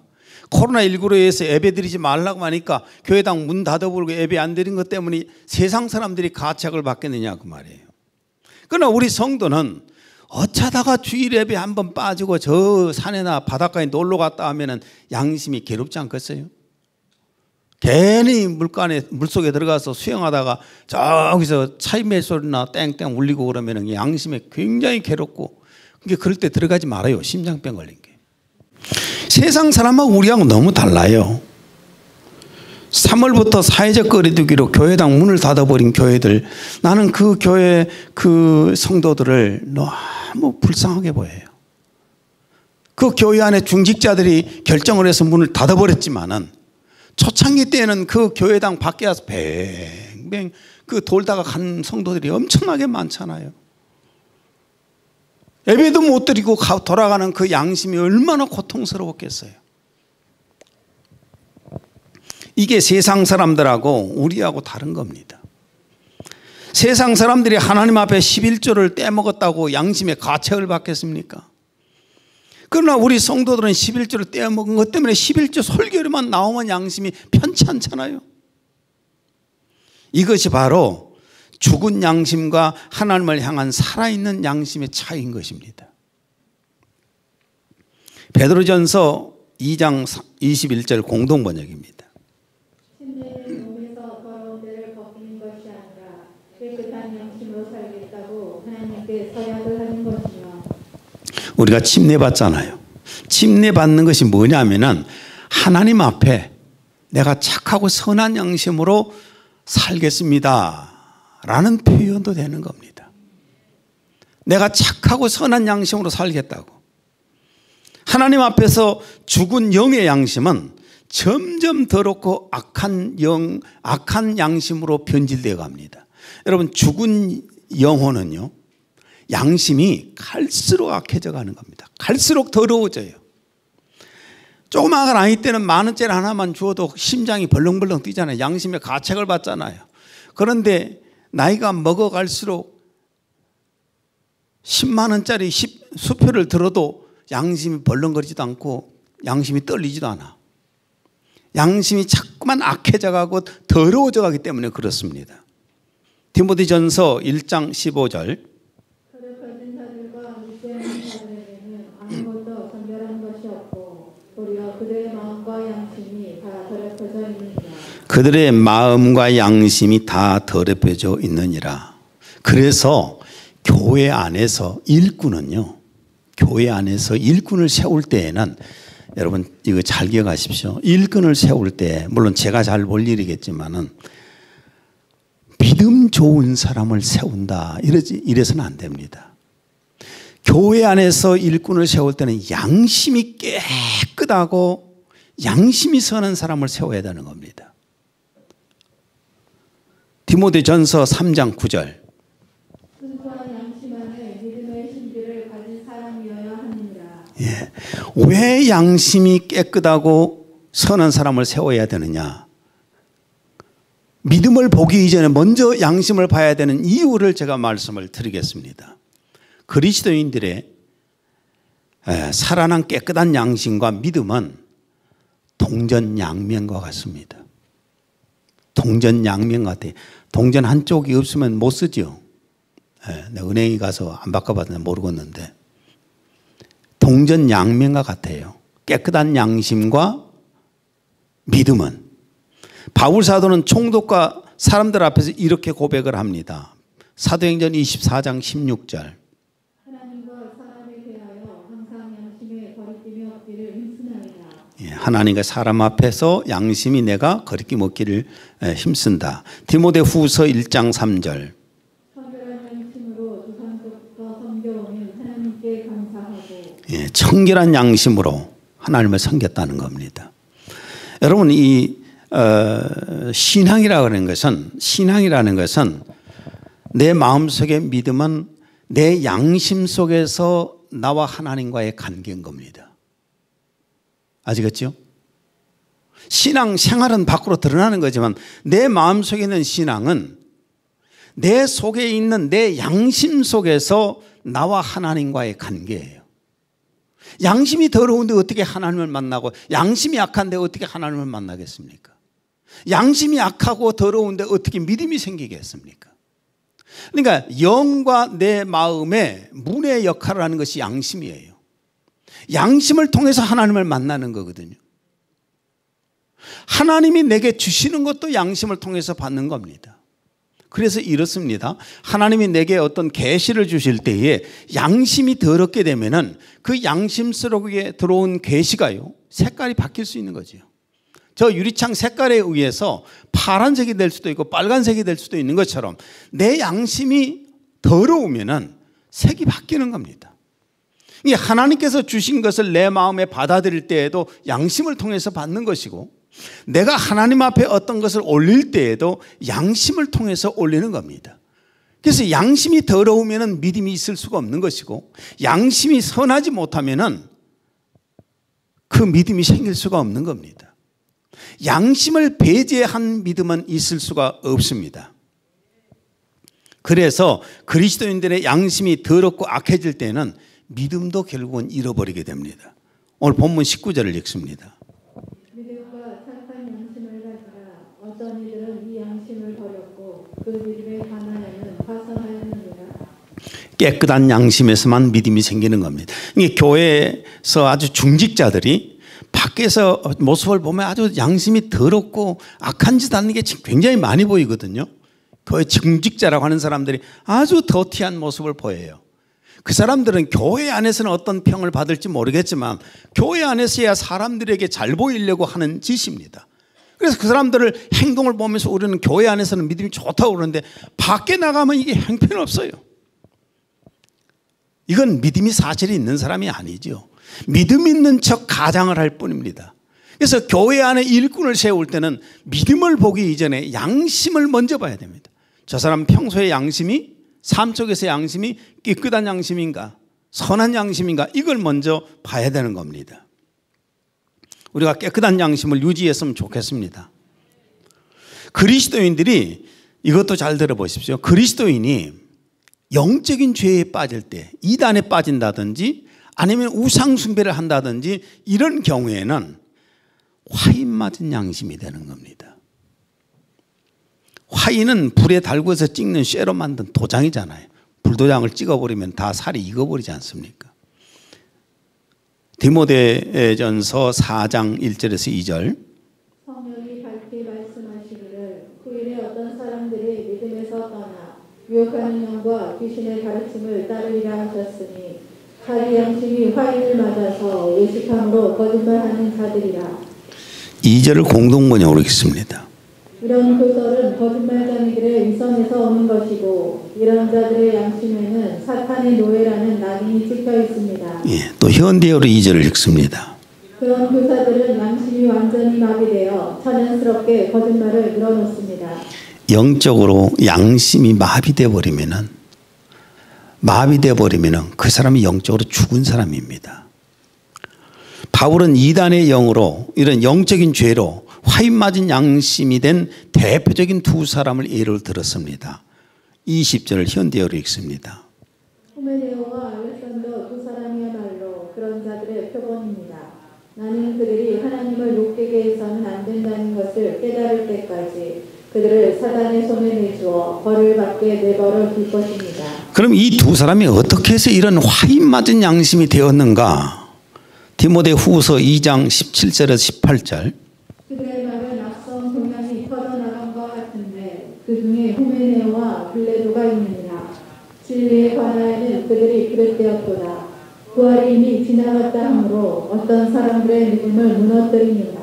코로나19로 해서 예배 드리지 말라고 하니까 교회당 문 닫아버리고 예배 안 드린 것 때문에 세상 사람들이 가책을 받겠느냐 그 말이에요. 그러나 우리 성도는 어쩌다가 주일 예배 한번 빠지고 저 산에나 바닷가에 놀러 갔다 하면 양심이 괴롭지 않겠어요? 괜히 물속에 들어가서 수영하다가 저기서 차이매 소리나 땡땡 울리고 그러면 양심에 굉장히 괴롭고, 그럴 때 들어가지 말아요. 심장병 걸린 게. 세상 사람하고 우리하고 너무 달라요. 3월부터 사회적 거리두기로 교회당 문을 닫아버린 교회들, 나는 그 교회 그 성도들을 너무 불쌍하게 보여요. 그 교회 안에 중직자들이 결정을 해서 문을 닫아버렸지만은 초창기 때에는 그 교회당 밖에 와서 뱅뱅 그 돌다가 간 성도들이 엄청나게 많잖아요. 예배도 못 드리고 돌아가는 그 양심이 얼마나 고통스러웠겠어요. 이게 세상 사람들하고 우리하고 다른 겁니다. 세상 사람들이 하나님 앞에 11조를 떼먹었다고 양심의 가책을 받겠습니까? 그러나 우리 성도들은 11조를 떼먹은 것 때문에 11조 설교로만 나오면 양심이 편치 않잖아요. 이것이 바로 죽은 양심과 하나님을 향한 살아있는 양심의 차이인 것입니다. 베드로전서 2장 21절 공동번역입니다. 침례는 몸에서 더러운 데를 벗기는 것이 아니라 깨끗한 양심으로 살겠다고 하나님께 서약을 하는 것이며. 우리가 침례받잖아요. 침례받는 것이 뭐냐면은 하나님 앞에 내가 착하고 선한 양심으로 살겠습니다 라는 표현도 되는 겁니다. 내가 착하고 선한 양심으로 살겠다고. 하나님 앞에서 죽은 영의 양심은 점점 더럽고 악한 양심으로 변질되어 갑니다. 여러분, 죽은 영혼은요, 양심이 갈수록 악해져 가는 겁니다. 갈수록 더러워져요. 조그마한 아이 때는 10,000원짜리 하나만 주어도 심장이 벌렁벌렁 뛰잖아요. 양심의 가책을 받잖아요. 그런데 나이가 먹어갈수록 10만원짜리 수표를 들어도 양심이 벌렁거리지도 않고 양심이 떨리지도 않아. 양심이 자꾸만 악해져 가고 더러워져 가기 때문에 그렇습니다. 디모데전서 1장 15절. 거듭하신 자들과 묵죄하는 자들에게는 아무것도 정결한 것이 없고 도리어 그들의 마음과 양심이 다 더럽혀져 있느니라. 그들의 마음과 양심이 다 더럽혀져 있느니라. 그래서 교회 안에서 일꾼은요, 교회 안에서 일꾼을 세울 때에는 여러분 이거 잘 기억하십시오. 일꾼을 세울 때 물론 제가 잘 볼 일이겠지만은 믿음 좋은 사람을 세운다 이래서는 안 됩니다. 교회 안에서 일꾼을 세울 때는 양심이 깨끗하고 양심이 선한 사람을 세워야 되는 겁니다. 디모데전서 3장 9절. 순수한 양심 안에 믿음의 신비를 가진 사람이어야 하느니라. 예. 왜 양심이 깨끗하고 선한 사람을 세워야 되느냐? 믿음을 보기 이전에 먼저 양심을 봐야 되는 이유를 제가 말씀을 드리겠습니다. 그리스도인들의 살아난 깨끗한 양심과 믿음은 동전양면과 같습니다. 동전양면 같아요. 동전 한쪽이 없으면 못 쓰죠. 내가 은행에 가서 안 바꿔봤는데 모르겠는데 동전양면과 같아요. 깨끗한 양심과 믿음은. 바울 사도는 총독과 사람들 앞에서 이렇게 고백을 합니다. 사도행전 24장 16절. 하나님과 사람에 대하여 항상 양심에 거리낌이 없기를 힘쓰나이다. 예, 하나님과 사람 앞에서 양심이 내가 거리낌 없기를 힘쓴다. 디모데후서 1장 3절. 청결한 양심으로 조상부터 섬겨오는 하나님께 감사하고. 예, 청결한 양심으로 하나님을 섬겼다는 겁니다. 여러분, 이 신앙이라는 것은 내 마음속의 믿음은 내 양심 속에서 나와 하나님과의 관계인 겁니다. 아시겠죠? 신앙 생활은 밖으로 드러나는 거지만 내 마음속에 있는 신앙은 내 속에 있는 내 양심 속에서 나와 하나님과의 관계예요. 양심이 더러운데 어떻게 하나님을 만나고, 양심이 약한데 어떻게 하나님을 만나겠습니까? 양심이 약하고 더러운데 어떻게 믿음이 생기겠습니까? 그러니까 영과 내 마음의 문의 역할을 하는 것이 양심이에요. 양심을 통해서 하나님을 만나는 거거든요. 하나님이 내게 주시는 것도 양심을 통해서 받는 겁니다. 그래서 이렇습니다. 하나님이 내게 어떤 계시를 주실 때에 양심이 더럽게 되면은 그 양심 속에 들어온 계시가요, 색깔이 바뀔 수 있는 거죠. 저 유리창 색깔에 의해서 파란색이 될 수도 있고 빨간색이 될 수도 있는 것처럼 내 양심이 더러우면은 색이 바뀌는 겁니다. 이 하나님께서 주신 것을 내 마음에 받아들일 때에도 양심을 통해서 받는 것이고, 내가 하나님 앞에 어떤 것을 올릴 때에도 양심을 통해서 올리는 겁니다. 그래서 양심이 더러우면 믿음이 있을 수가 없는 것이고, 양심이 선하지 못하면 그 믿음이 생길 수가 없는 겁니다. 양심을 배제한 믿음은 있을 수가 없습니다. 그래서 그리스도인들의 양심이 더럽고 악해질 때는 믿음도 결국은 잃어버리게 됩니다. 오늘 본문 19절을 읽습니다. 믿음과 착한 양심을 가지라. 어떤 이들은 이 양심을 버렸고 그 믿음의 가난에는 파산하였느니라. 깨끗한 양심에서만 믿음이 생기는 겁니다. 이게 교회에서 아주 중직자들이 밖에서 모습을 보면 아주 양심이 더럽고 악한 짓 하는 게 굉장히 많이 보이거든요. 교회 중직자라고 하는 사람들이 아주 더티한 모습을 보여요. 그 사람들은 교회 안에서는 어떤 평을 받을지 모르겠지만 교회 안에서야 사람들에게 잘 보이려고 하는 짓입니다. 그래서 그 사람들을 행동을 보면서 우리는 교회 안에서는 믿음이 좋다고 그러는데 밖에 나가면 이게 형편없어요. 이건 믿음이 사실이 있는 사람이 아니죠. 믿음 있는 척 가장을 할 뿐입니다. 그래서 교회 안에 일꾼을 세울 때는 믿음을 보기 이전에 양심을 먼저 봐야 됩니다. 저 사람 평소에 양심이, 삶 속에서 양심이 깨끗한 양심인가, 선한 양심인가, 이걸 먼저 봐야 되는 겁니다. 우리가 깨끗한 양심을 유지했으면 좋겠습니다. 그리스도인들이, 이것도 잘 들어보십시오. 그리스도인이 영적인 죄에 빠질 때, 이단에 빠진다든지 아니면 우상숭배를 한다든지 이런 경우에는 화인 맞은 양심이 되는 겁니다. 화인은 불에 달구어서 찍는 쇠로 만든 도장이잖아요. 불도장을 찍어버리면 다 살이 익어버리지 않습니까? 디모데전서 4장 1절에서 2절. 성령이 밝히 말씀하시기를 후일에 어떤 사람들이 믿음에서 떠나 유혹하는 영과 귀신의 가르침을 따르리라 하셨으니 자기 양심이 화인을 맞아서 외식함으로 거짓말하는 자들이라. 2절을 공동번역으로 읽습니다. 이런 교설은 거짓말쟁이들의 위선에서 오는 것이고 이런 자들의 양심에는 사탄의 노예라는 낙인이 찍혀 있습니다. 예, 또 현대어로 2절을 읽습니다. 그런 교사들은 양심이 완전히 마비되어 천연스럽게 거짓말을 늘어놓습니다. 영적으로 양심이 마비되어 버리면은 그 사람이 영적으로 죽은 사람입니다. 바울은 이단의 영으로, 이런 영적인 죄로 화인 맞은 양심이 된 대표적인 두 사람을 예를 들었습니다. 20절을 현대어로 읽습니다. 후메네오와 알렉산더 두 사람이야말로 그런 자들의 표본입니다. 나는 그들이 하나님을 욕되게 해서는 안 된다는 것을 깨달을 때까지 그들을 사단의 손에 내주어 벌을 받게 내버려 둘 것입니다. 그럼 이 두 사람이 어떻게 해서 이런 화인 맞은 양심이 되었는가? 디모데 후서 2장 17절에서 18절. 그들의 말은 앞선 동향이 퍼져나간 것 같은데 그 중에 후메네오와 블레도가 있느니라. 진리에 관하여는 그들이 그릇되었도다. 부활이 이미 지나갔다 하므로 어떤 사람들의 믿음을 무너뜨립니다.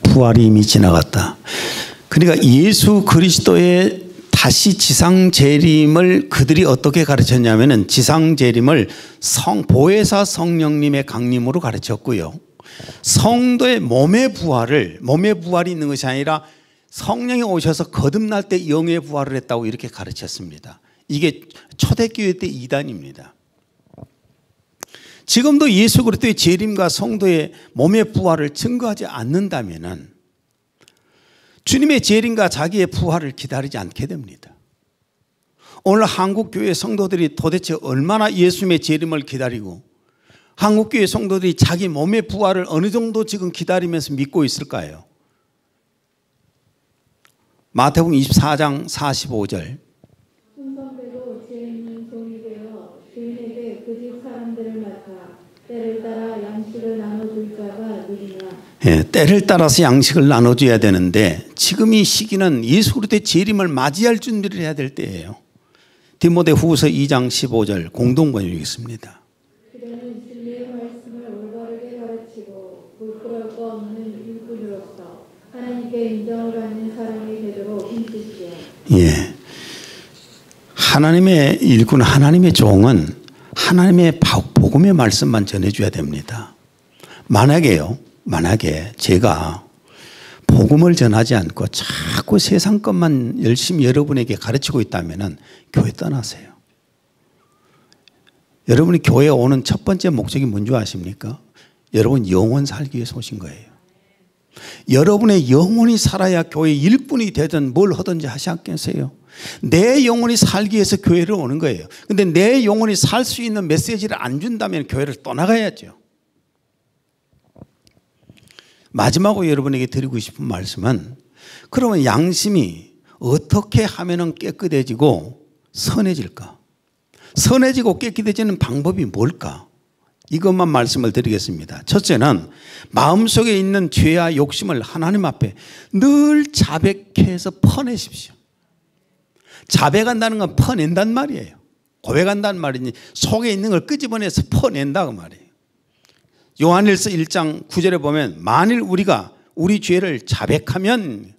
부활이 이미 지나갔다. 그러니까 예수 그리스도의 다시 지상재림을 그들이 어떻게 가르쳤냐면은 지상재림을 보혜사 성령님의 강림으로 가르쳤고요. 성도의 몸의 부활이 있는 것이 아니라 성령이 오셔서 거듭날 때 영의 부활을 했다고 이렇게 가르쳤습니다. 이게 초대교회 때 이단입니다. 지금도 예수 그리스도의 재림과 성도의 몸의 부활을 증거하지 않는다면은 주님의 재림과 자기의 부활을 기다리지 않게 됩니다. 오늘 한국교회 성도들이 도대체 얼마나 예수님의 재림을 기다리고 한국교회 성도들이 자기 몸의 부활을 어느 정도 지금 기다리면서 믿고 있을까요? 마태복음 24장 45절. 충성되고 지혜 있는 종이 되어 주인에게 그 집 사람들을 맡아 때를 따라 양식을 나눠줄 자가 누구냐. 예, 때를 따라서 양식을 나눠줘야 되는데 지금 이 시기는 예수 그리스도의 재림을 맞이할 준비를 해야 될 때예요. 디모데 후서 2장 15절 공동번역이겠습니다. 그대는 진리의 말씀을 올바르게 가르치고 부끄러울 거 없는 일꾼으로서 하나님께 인정을 받는 사람이 되도록 힘쓰시오. 예, 하나님의 일꾼, 하나님의 종은 하나님의 복음의 말씀만 전해줘야 됩니다. 만약에 제가 복음을 전하지 않고 자꾸 세상 것만 열심히 여러분에게 가르치고 있다면 교회 떠나세요. 여러분이 교회에 오는 첫 번째 목적이 뭔지 아십니까? 여러분 영혼 살기 위해서 오신 거예요. 여러분의 영혼이 살아야 교회 일꾼이 되든 뭘 하든지 하지 않겠어요? 내 영혼이 살기 위해서 교회를 오는 거예요. 근데 내 영혼이 살 수 있는 메시지를 안 준다면 교회를 떠나가야죠. 마지막으로 여러분에게 드리고 싶은 말씀은, 그러면 양심이 어떻게 하면 깨끗해지고 선해질까? 선해지고 깨끗해지는 방법이 뭘까? 이것만 말씀을 드리겠습니다. 첫째는 마음속에 있는 죄와 욕심을 하나님 앞에 늘 자백해서 퍼내십시오. 자백한다는 건 퍼낸단 말이에요. 고백한다는 말이니 속에 있는 걸 끄집어내서 퍼낸다고 말이에요. 요한일서 1장 9절에 보면 만일 우리가 우리 죄를 자백하면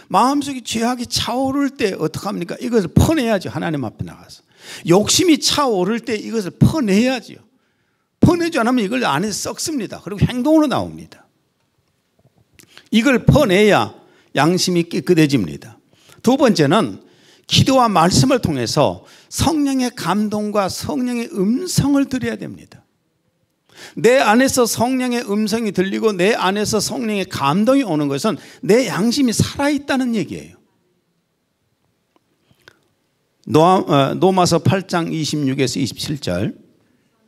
마음속에 죄악이 차오를 때 어떡합니까? 이것을 퍼내야죠. 하나님 앞에 나가서. 욕심이 차오를 때 이것을 퍼내야죠. 퍼내지 않으면 이걸 안에서 썩습니다. 그리고 행동으로 나옵니다. 이걸 퍼내야 양심이 깨끗해집니다. 두 번째는 기도와 말씀을 통해서 성령의 감동과 성령의 음성을 들어야 됩니다. 내 안에서 성령의 음성이 들리고 내 안에서 성령의 감동이 오는 것은 내 양심이 살아있다는 얘기예요. 노마서 8장 26에서 27절.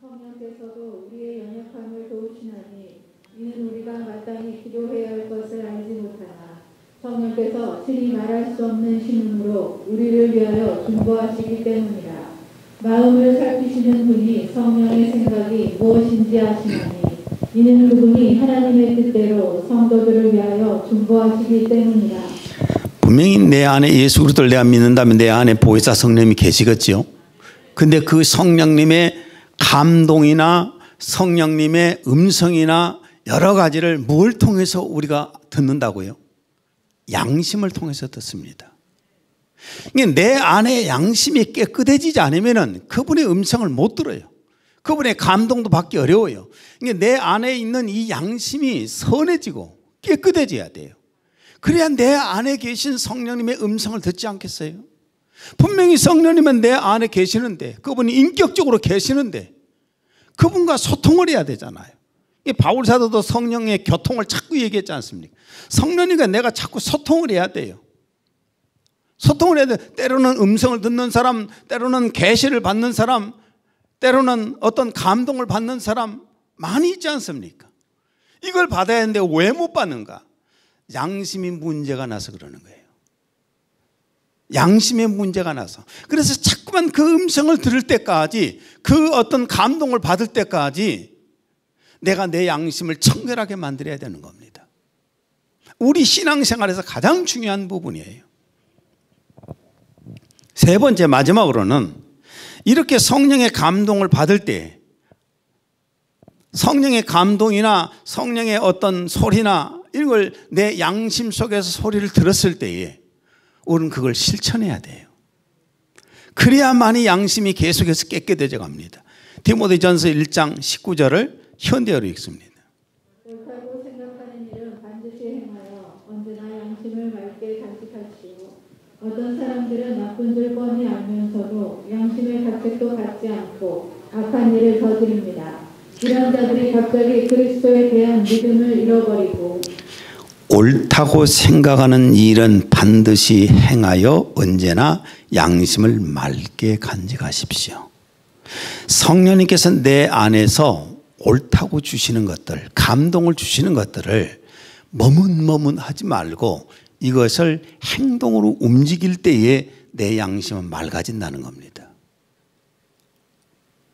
성령께서도 우리의 연약함을 도우시나니 이는 우리가 마땅히 기도해야 할 것을 알지 못하나 성령께서 친히 말할 수 없는 신음으로 우리를 위하여 중보하시기 때문이라. 마음을 살피시는 분이 성령의 생각이 무엇인지 아시나니 이는 그분이 하나님의 뜻대로 성도들을 위하여 중보하시기 때문이라. 분명히 내 안에 예수 그리스도를 내가 믿는다면 내 안에 보혜사 성령님이 계시겠죠. 근데 그 성령님의 감동이나 성령님의 음성이나 여러 가지를 뭘 통해서 우리가 듣는다고요? 양심을 통해서 듣습니다. 내 안에 양심이 깨끗해지지 않으면 그분의 음성을 못 들어요. 그분의 감동도 받기 어려워요. 내 안에 있는 이 양심이 선해지고 깨끗해져야 돼요. 그래야 내 안에 계신 성령님의 음성을 듣지 않겠어요? 분명히 성령님은 내 안에 계시는데, 그분이 인격적으로 계시는데 그분과 소통을 해야 되잖아요. 바울 사도도 성령의 교통을 자꾸 얘기했지 않습니까? 성령님과 내가 자꾸 소통을 해야 돼요. 소통을 해야 돼. 때로는 음성을 듣는 사람, 때로는 계시를 받는 사람, 때로는 어떤 감동을 받는 사람 많이 있지 않습니까? 이걸 받아야 하는데 왜 못 받는가? 양심이 문제가 나서 그러는 거예요. 양심의 문제가 나서. 그래서 자꾸만 그 음성을 들을 때까지, 그 어떤 감동을 받을 때까지 내가 내 양심을 청결하게 만들어야 되는 겁니다. 우리 신앙생활에서 가장 중요한 부분이에요. 세 번째, 마지막으로는 이렇게 성령의 감동을 받을 때, 성령의 감동이나 성령의 어떤 소리나 이걸 내 양심 속에서 소리를 들었을 때에 우리는 그걸 실천해야 돼요. 그래야만이 양심이 계속해서 깨끗해져 갑니다. 디모데전서 1장 19절을 현대어로 읽습니다. 옳다고 생각하는 일은 반드시 행하여 언제나 양심을 맑게 간직하시오. 어떤 사람들은 나쁜 줄 뻔히 알면서도 양심의 가책도 갖지 않고 악한 일을 저지릅니다. 이런 자들이 갑자기 그리스도에 대한 믿음을 잃어버리고, 옳다고 생각하는 일은 반드시 행하여 언제나 양심을 맑게 간직하십시오. 성령님께서 내 안에서 옳다고 주시는 것들, 감동을 주시는 것들을 머문하지 말고 이것을 행동으로 움직일 때에 내 양심은 맑아진다는 겁니다.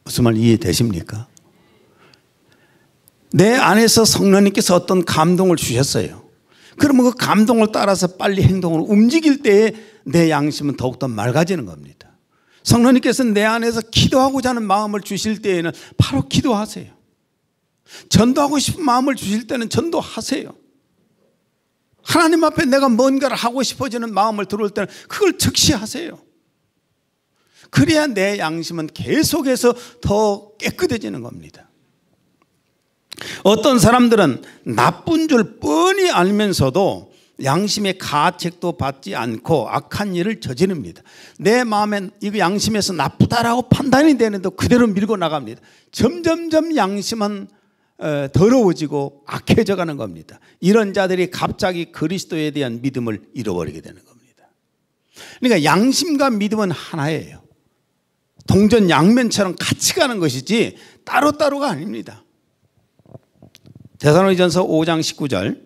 무슨 말 이해되십니까? 내 안에서 성령님께서 어떤 감동을 주셨어요. 그러면 그 감동을 따라서 빨리 행동으로 움직일 때에 내 양심은 더욱더 맑아지는 겁니다. 성령님께서 내 안에서 기도하고자 하는 마음을 주실 때에는 바로 기도하세요. 전도하고 싶은 마음을 주실 때는 전도하세요. 하나님 앞에 내가 뭔가를 하고 싶어지는 마음을 들어올 때는 그걸 즉시 하세요. 그래야 내 양심은 계속해서 더 깨끗해지는 겁니다. 어떤 사람들은 나쁜 줄 뻔히 알면서도 양심의 가책도 받지 않고 악한 일을 저지릅니다. 내 마음엔 이거 양심에서 나쁘다라고 판단이 되는데 그대로 밀고 나갑니다. 점점점 양심은 더러워지고 악해져 가는 겁니다. 이런 자들이 갑자기 그리스도에 대한 믿음을 잃어버리게 되는 겁니다. 그러니까 양심과 믿음은 하나예요. 동전양면처럼 같이 가는 것이지 따로따로가 아닙니다. 데살로니가전서 5장 19절,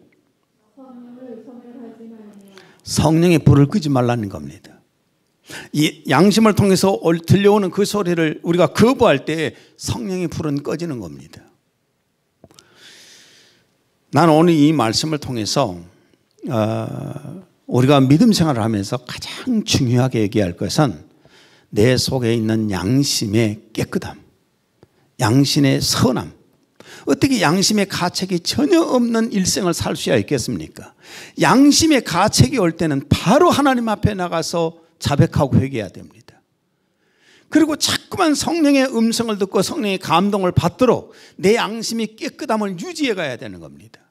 성령의 불을 끄지 말라는 겁니다. 이 양심을 통해서 들려오는 그 소리를 우리가 거부할 때 성령의 불은 꺼지는 겁니다. 나는 오늘 이 말씀을 통해서 우리가 믿음 생활을 하면서 가장 중요하게 얘기할 것은 내 속에 있는 양심의 깨끗함, 양심의 선함. 어떻게 양심의 가책이 전혀 없는 일생을 살 수야 있겠습니까? 양심의 가책이 올 때는 바로 하나님 앞에 나가서 자백하고 회개해야 됩니다. 그리고 자꾸만 성령의 음성을 듣고 성령의 감동을 받도록 내 양심이 깨끗함을 유지해 가야 되는 겁니다.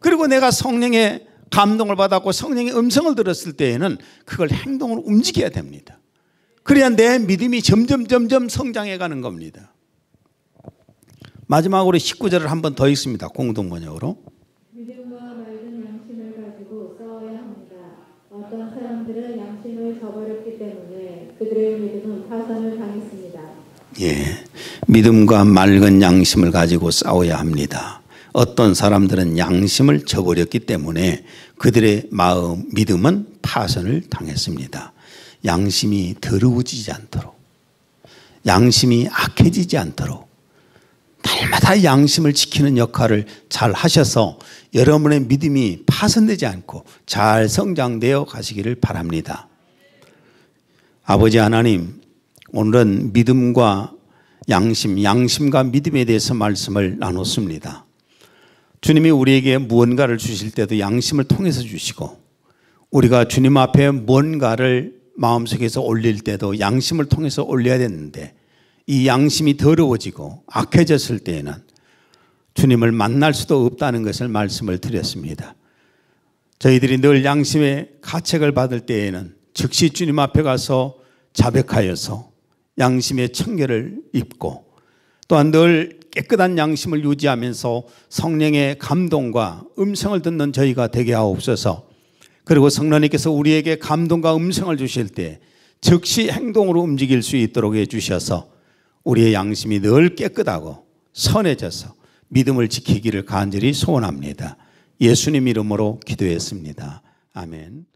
그리고 내가 성령의 감동을 받았고 성령의 음성을 들었을 때에는 그걸 행동으로 움직여야 됩니다. 그래야 내 믿음이 점점 성장해 가는 겁니다. 마지막으로 19절을 한 번 더 읽습니다. 공동 번역으로. 믿음과 맑은 양심을 가지고 싸워야 합니다. 어떤 사람들은 양심을 저버렸기 때문에 그들의 믿음은 파산을 당했습니다. 예, 믿음과 맑은 양심을 가지고 싸워야 합니다. 어떤 사람들은 양심을 저버렸기 때문에 그들의 믿음은 파산을 당했습니다. 양심이 더러워지지 않도록, 양심이 악해지지 않도록 날마다 양심을 지키는 역할을 잘 하셔서 여러분의 믿음이 파손되지 않고 잘 성장되어 가시기를 바랍니다. 아버지 하나님, 오늘은 믿음과 양심과 믿음에 대해서 말씀을 나눴습니다. 주님이 우리에게 무언가를 주실 때도 양심을 통해서 주시고, 우리가 주님 앞에 뭔가를 마음속에서 올릴 때도 양심을 통해서 올려야 되는데, 이 양심이 더러워지고 악해졌을 때에는 주님을 만날 수도 없다는 것을 말씀을 드렸습니다. 저희들이 늘 양심의 가책을 받을 때에는 즉시 주님 앞에 가서 자백하여서 양심의 청결을 입고, 또한 늘 깨끗한 양심을 유지하면서 성령의 감동과 음성을 듣는 저희가 되게 하옵소서. 그리고 성령님께서 우리에게 감동과 음성을 주실 때 즉시 행동으로 움직일 수 있도록 해주셔서 우리의 양심이 늘 깨끗하고 선해져서 믿음을 지키기를 간절히 소원합니다. 예수님 이름으로 기도했습니다. 아멘.